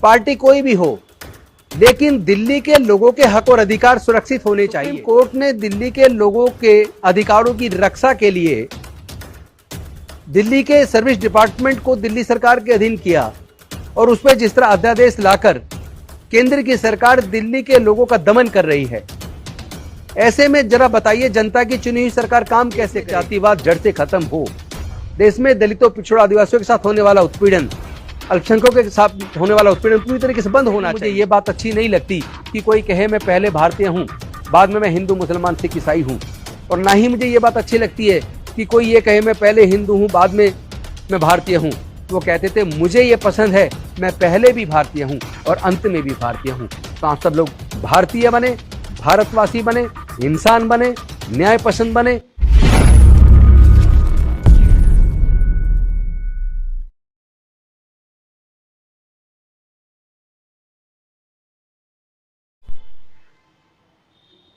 Party कोई भी हो, लेकिन दिल्ली के लोगों के हक और अधिकार सुरक्षित होने चाहिए। कोर्ट ने दिल्ली के लोगों के अधिकारों की रक्षा के लिए दिल्ली के सर्विस डिपार्टमेंट को दिल्ली सरकार के अधीन किया और उस पर जिस तरह अध्यादेश लाकर केंद्र की सरकार दिल्ली के लोगों का दमन कर रही है, ऐसे में जरा बताइए जनता की चुनी हुई सरकार काम कैसे करे? जातिवाद जड़ से खत्म हो, देश में दलितों, पिछड़ों, आदिवासियों के साथ होने वाला उत्पीड़न, अल्पसंख्यकों के साथ होने वाला उत्पीड़न पूरी तरीके से बंद होना चाहिए। ये बात अच्छी नहीं लगती कि कोई कहे मैं पहले भारतीय हूँ, बाद में मैं हिंदू, मुसलमान, सिख, ईसाई हूँ, और ना ही मुझे ये बात अच्छी लगती है कि कोई ये कहे मैं पहले हिंदू हूँ, बाद में मैं भारतीय हूँ। वो कहते थे मुझे ये पसंद है, मैं पहले भी भारतीय हूँ और अंत में भी भारतीय हूँ। तो आप सब लोग भारतीय बने, भारतवासी बने, इंसान बने, न्याय पसंद बने।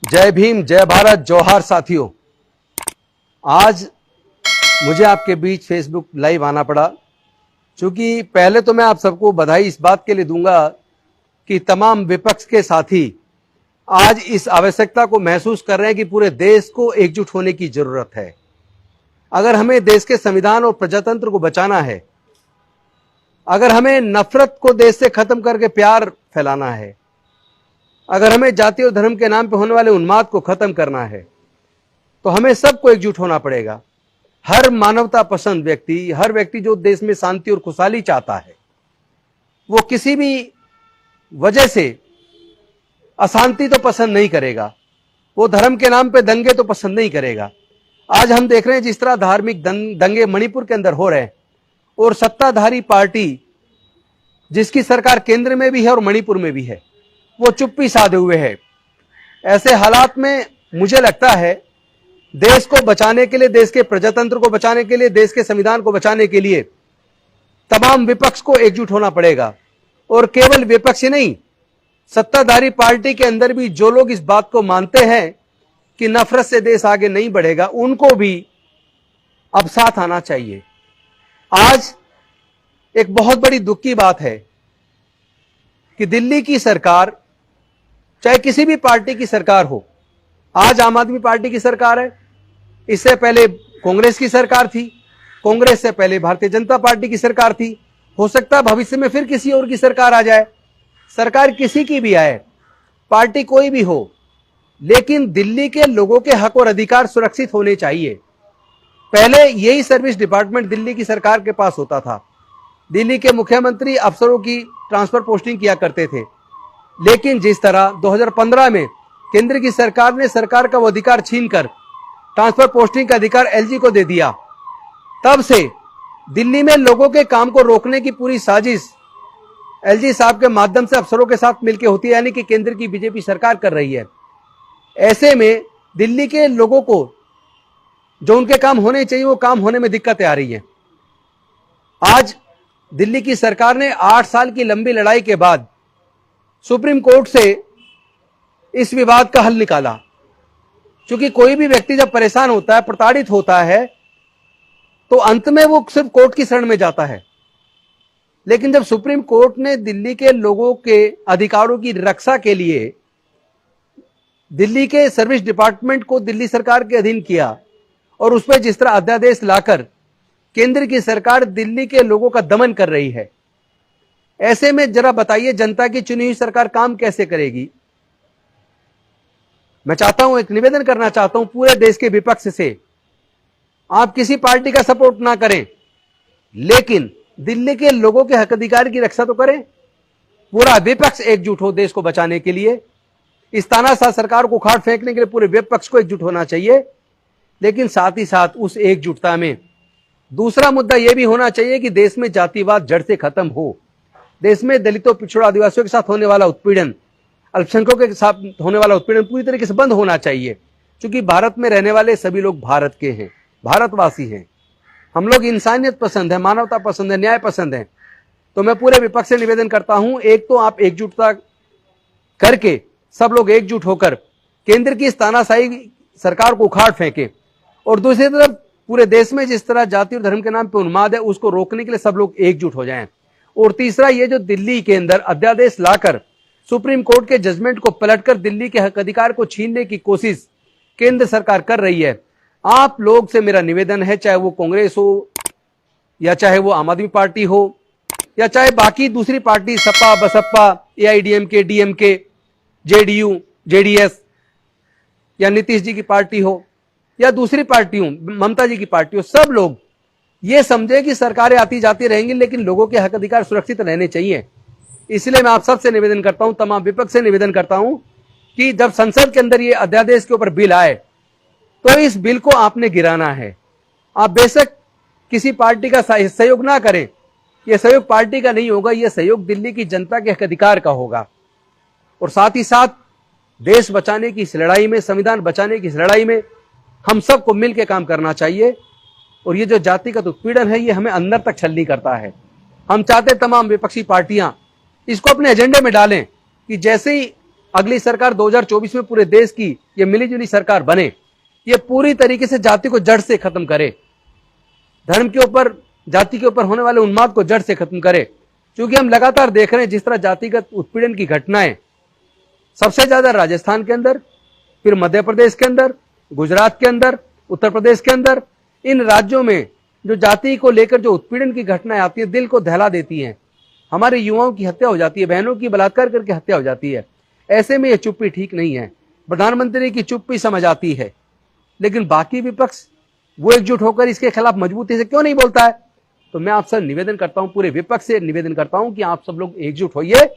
जय भीम, जय भारत, जोहार साथियों। आज मुझे आपके बीच फेसबुक लाइव आना पड़ा, क्योंकि पहले तो मैं आप सबको बधाई इस बात के लिए दूंगा कि तमाम विपक्ष के साथी आज इस आवश्यकता को महसूस कर रहे हैं कि पूरे देश को एकजुट होने की जरूरत है। अगर हमें देश के संविधान और प्रजातंत्र को बचाना है, अगर हमें नफरत को देश से खत्म करके प्यार फैलाना है, अगर हमें जाति और धर्म के नाम पर होने वाले उन्माद को खत्म करना है, तो हमें सबको एकजुट होना पड़ेगा। हर मानवता पसंद व्यक्ति, हर व्यक्ति जो देश में शांति और खुशहाली चाहता है, वो किसी भी वजह से अशांति तो पसंद नहीं करेगा, वो धर्म के नाम पे दंगे तो पसंद नहीं करेगा। आज हम देख रहे हैं जिस तरह धार्मिक दंगे मणिपुर के अंदर हो रहे हैं, और सत्ताधारी पार्टी जिसकी सरकार केंद्र में भी है और मणिपुर में भी है, वो चुप्पी साधे हुए है। ऐसे हालात में मुझे लगता है देश को बचाने के लिए, देश के प्रजातंत्र को बचाने के लिए, देश के संविधान को बचाने के लिए तमाम विपक्ष को एकजुट होना पड़ेगा। और केवल विपक्ष ही नहीं, सत्ताधारी पार्टी के अंदर भी जो लोग इस बात को मानते हैं कि नफरत से देश आगे नहीं बढ़ेगा, उनको भी अब साथ आना चाहिए। आज एक बहुत बड़ी दुख की बात है कि दिल्ली की सरकार, चाहे किसी भी पार्टी की सरकार हो, आज आम आदमी पार्टी की सरकार है, इससे पहले कांग्रेस की सरकार थी, कांग्रेस से पहले भारतीय जनता पार्टी की सरकार थी, हो सकता है भविष्य में फिर किसी और की सरकार आ जाए। सरकार किसी की भी आए, पार्टी कोई भी हो, लेकिन दिल्ली के लोगों के हक और अधिकार सुरक्षित होने चाहिए। पहले यही सर्विस डिपार्टमेंट दिल्ली की सरकार के पास होता था। दिल्ली के मुख्यमंत्री अफसरों की ट्रांसफर पोस्टिंग किया करते थे, लेकिन जिस तरह 2015 में केंद्र की सरकार ने सरकार का वो अधिकार छीनकर ट्रांसफर पोस्टिंग का अधिकार एलजी को दे दिया, तब से दिल्ली में लोगों के काम को रोकने की पूरी साजिश एलजी साहब के माध्यम से अफसरों के साथ मिलकर होती है, यानी कि केंद्र की बीजेपी सरकार कर रही है। ऐसे में दिल्ली के लोगों को जो उनके काम होने चाहिए वो काम होने में दिक्कतें आ रही हैं। आज दिल्ली की सरकार ने 8 साल की लंबी लड़ाई के बाद सुप्रीम कोर्ट से इस विवाद का हल निकाला, क्योंकि कोई भी व्यक्ति जब परेशान होता है, प्रताड़ित होता है, तो अंत में वो सिर्फ कोर्ट की शरण में जाता है। लेकिन जब सुप्रीम कोर्ट ने दिल्ली के लोगों के अधिकारों की रक्षा के लिए दिल्ली के सर्विस डिपार्टमेंट को दिल्ली सरकार के अधीन किया और उस पर जिस तरह अध्यादेश लाकर केंद्र की सरकार दिल्ली के लोगों का दमन कर रही है, ऐसे में जरा बताइए जनता की चुनी हुई सरकार काम कैसे करेगी? मैं चाहता हूं, एक निवेदन करना चाहता हूं पूरे देश के विपक्ष से, आप किसी पार्टी का सपोर्ट ना करें, लेकिन दिल्ली के लोगों के हक अधिकार की रक्षा तो करें। पूरा विपक्ष एकजुट हो देश को बचाने के लिए। इस तानाशाह सरकार को उखाड़ फेंकने के लिए पूरे विपक्ष को एकजुट होना चाहिए, लेकिन साथ ही साथ उस एकजुटता में दूसरा मुद्दा यह भी होना चाहिए कि देश में जातिवाद जड़ से खत्म हो, देश में दलितों, पिछड़ों, आदिवासियों के साथ होने वाला उत्पीड़न, अल्पसंख्यकों के साथ होने वाला उत्पीड़न पूरी तरीके से बंद होना चाहिए। क्योंकि भारत में रहने वाले सभी लोग भारत के हैं, भारतवासी हैं। हम लोग इंसानियत पसंद है, मानवता पसंद है, न्याय पसंद है। तो मैं पूरे विपक्ष से निवेदन करता हूं, एक तो आप एकजुटता करके सब लोग एकजुट होकर केंद्र की इस तानाशाही सरकार को उखाड़ फेंके, और दूसरी तरफ पूरे देश में जिस तरह जाति और धर्म के नाम पर उन्माद है, उसको रोकने के लिए सब लोग एकजुट हो जाएं। और तीसरा, ये जो दिल्ली के अंदर अध्यादेश लाकर सुप्रीम कोर्ट के जजमेंट को पलटकर दिल्ली के हक अधिकार को छीनने की कोशिश केंद्र सरकार कर रही है। आप लोग से मेरा निवेदन है, चाहे वो कांग्रेस हो या चाहे वो आम आदमी पार्टी हो या चाहे बाकी दूसरी पार्टी सपा बसपा एआईडीएमके डीएमके जेडीयू जेडीएस या नीतीश जी की पार्टी हो या दूसरी पार्टी हो, ममता जी की पार्टी हो, सब लोग ये समझे कि सरकारें आती जाती रहेंगी लेकिन लोगों के हक अधिकार सुरक्षित रहने चाहिए। इसलिए मैं आप सबसे निवेदन करता हूं, तमाम विपक्ष से निवेदन करता हूं कि जब संसद के अंदर ये अध्यादेश के ऊपर बिल आए तो इस बिल को आपने गिराना है। आप बेशक किसी पार्टी का सहयोग ना करें, यह सहयोग पार्टी का नहीं होगा, यह सहयोग दिल्ली की जनता के हक अधिकार का होगा। और साथ ही साथ देश बचाने की इस लड़ाई में, संविधान बचाने की इस लड़ाई में हम सबको मिलकर काम करना चाहिए। और ये जो जातिगत उत्पीड़न है, ये हमें अंदर तक छलनी करता है। हम चाहते तमाम विपक्षी पार्टियां इसको अपने एजेंडे में डालें कि जैसे ही अगली सरकार 2024 में पूरे देश की ये मिलीजुली सरकार बने, ये पूरी तरीके से जाति को जड़ से खत्म करे, धर्म के ऊपर, जाति के ऊपर होने वाले उन्माद को जड़ से खत्म करे। क्योंकि हम लगातार देख रहे हैं जिस तरह जातिगत उत्पीड़न की घटनाएं सबसे ज्यादा राजस्थान के अंदर, फिर मध्य प्रदेश के अंदर, गुजरात के अंदर, उत्तर प्रदेश के अंदर, इन राज्यों में जो जाति को लेकर जो उत्पीड़न की घटनाएं आती है, दिल को दहला देती हैं। हमारे युवाओं की हत्या हो जाती है, बहनों की बलात्कार करके हत्या हो जाती है। ऐसे में यह चुप्पी ठीक नहीं है। प्रधानमंत्री की चुप्पी समझ आती है, लेकिन बाकी विपक्ष वो एकजुट होकर इसके खिलाफ मजबूती से क्यों नहीं बोलता है? तो मैं आपसे निवेदन करता हूं, पूरे विपक्ष से निवेदन करता हूं कि आप सब लोग एकजुट होइए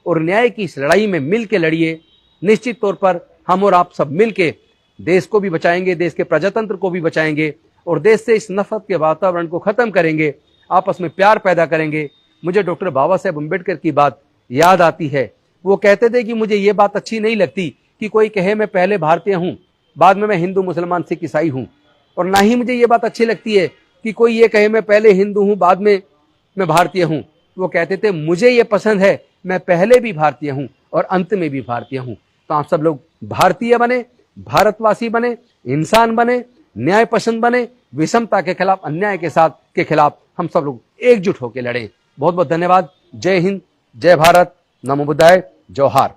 और न्याय की इस लड़ाई में मिल के लड़िए। निश्चित तौर पर हम और आप सब मिल के देश को भी बचाएंगे, देश के प्रजातंत्र को भी बचाएंगे और देश से इस नफरत के वातावरण को खत्म करेंगे, आपस में प्यार पैदा करेंगे। मुझे डॉक्टर बाबा साहेब अम्बेडकर की बात याद आती है। वो कहते थे कि मुझे ये बात अच्छी नहीं लगती कि कोई कहे मैं पहले भारतीय हूं, बाद में मैं हिंदू मुसलमान सिख ईसाई हूं, और ना ही मुझे ये बात अच्छी लगती है कि कोई ये कहे मैं पहले हिंदू हूं बाद में मैं भारतीय हूं। वो कहते थे मुझे ये पसंद है मैं पहले भी भारतीय हूं और अंत में भी भारतीय हूं। तो आप सब लोग भारतीय बने, भारतवासी बने, इंसान बने, न्याय पसंद बने, विषमता के खिलाफ, अन्याय के खिलाफ हम सब लोग एकजुट होकर लड़ें। बहुत बहुत धन्यवाद। जय हिंद, जय भारत, नमो बुद्धाय, जोहार।